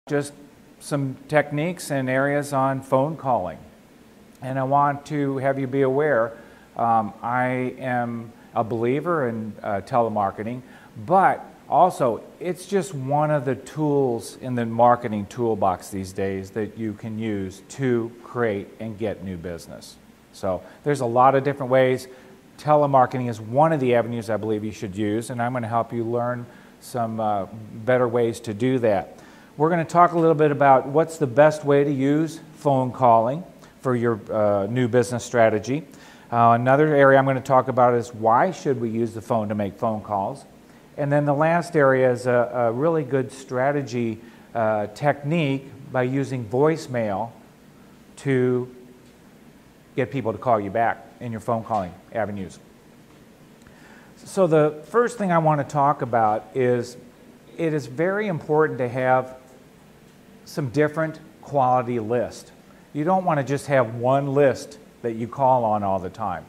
just some techniques and areas on phone calling. And I want to have you be aware, I am a believer in telemarketing, but also it's just one of the tools in the marketing toolbox these days that you can use to create and get new business. So there's a lot of different ways. Telemarketing is one of the avenues I believe you should use, and I'm going to help you learn some better ways to do that. We're going to talk a little bit about what's the best way to use phone calling for your new business strategy. Another area I'm going to talk about is why should we use the phone to make phone calls. And then the last area is a really good strategy technique by using voicemail to get people to call you back in your phone calling avenues. So the first thing I want to talk about is it is very important to have some different quality list. You don't want to just have one list that you call on all the time.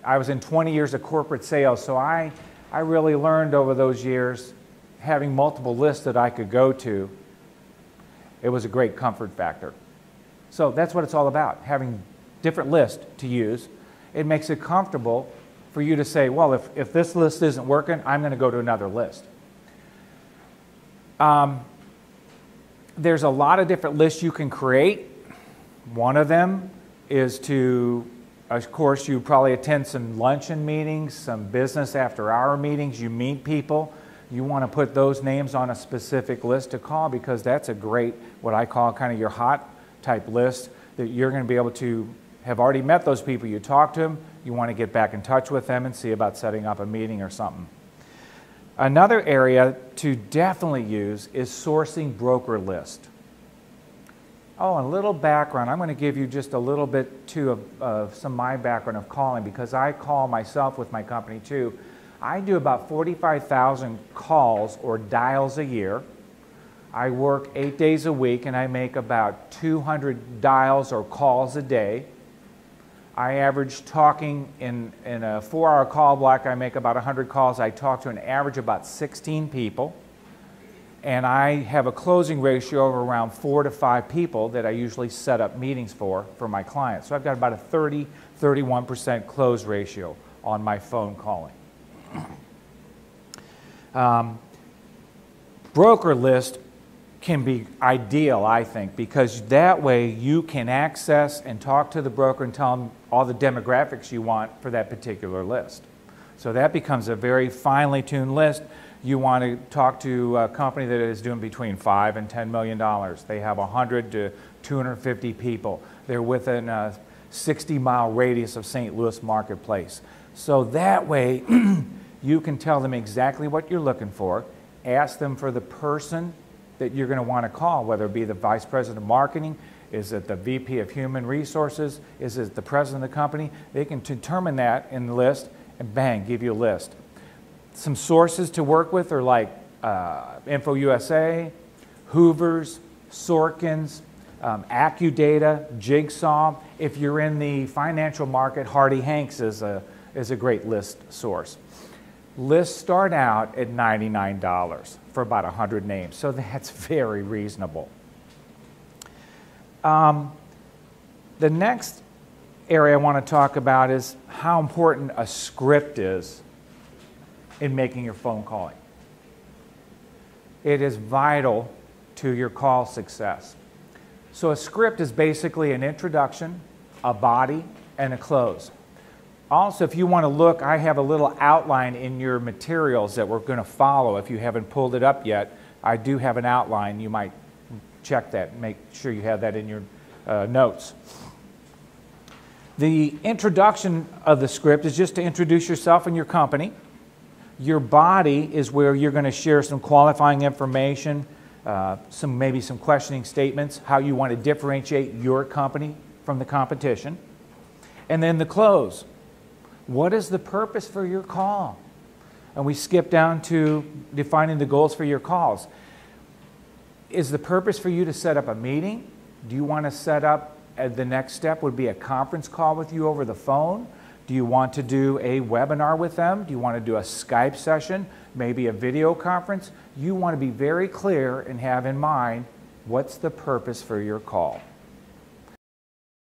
I was in 20 years of corporate sales, so I really learned over those years having multiple lists that I could go to. It was a great comfort factor. So that's what it's all about, having different lists to use. It makes it comfortable for you to say, well, if this list isn't working, I'm going to go to another list. There's a lot of different lists you can create. One of them is to, of course, you probably attend some luncheon meetings, some business after-hour meetings. You meet people. You want to put those names on a specific list to call because that's a great, what I call kind of your hot type list that you're going to be able to have already met those people. You talk to them. You want to get back in touch with them and see about setting up a meeting or something. Another area to definitely use is sourcing broker list. Oh, and a little background. I'm going to give you just a little bit too of some of my background of calling because I call myself with my company too. I do about 45,000 calls or dials a year. I work 8 days a week and I make about 200 dials or calls a day. I average talking in a 4-hour call block, I make about 100 calls. I talk to an average of about 16 people. And I have a closing ratio of around 4 to 5 people that I usually set up meetings for my clients. So I've got about a 31% close ratio on my phone calling. Broker list can be ideal, I think, because that way you can access and talk to the broker and tell them all the demographics you want for that particular list. So that becomes a very finely tuned list. You want to talk to a company that is doing between $5 and $10 million. They have 100 to 250 people. They're within a 60-mile radius of St. Louis marketplace. So that way you can tell them exactly what you're looking for, ask them for the person that you're going to want to call, whether it be the Vice President of Marketing, is it the VP of Human Resources, is it the President of the company? They can determine that in the list and bang, give you a list. Some sources to work with are like InfoUSA, Hoover's, Sorkin's, AccuData, Jigsaw. If you're in the financial market, Hardy Hanks is a great list source. Lists start out at $99 for about 100 names, so that's very reasonable. The next area I want to talk about is how important a script is in making your phone calling. It is vital to your call success. So a script is basically an introduction, a body, and a close. Also, if you want to look, I have a little outline in your materials that we're going to follow. If you haven't pulled it up yet, I do have an outline. You might check that and make sure you have that in your notes. The introduction of the script is just to introduce yourself and your company. Your body is where you're going to share some qualifying information, maybe some questioning statements, how you want to differentiate your company from the competition. And then the close. What is the purpose for your call? And we skip down to defining the goals for your calls. Is the purpose for you to set up a meeting? Do you want to set up, the next step would be a conference call with you over the phone? Do you want to do a webinar with them? Do you want to do a Skype session? Maybe a video conference? You want to be very clear and have in mind What's the purpose for your call?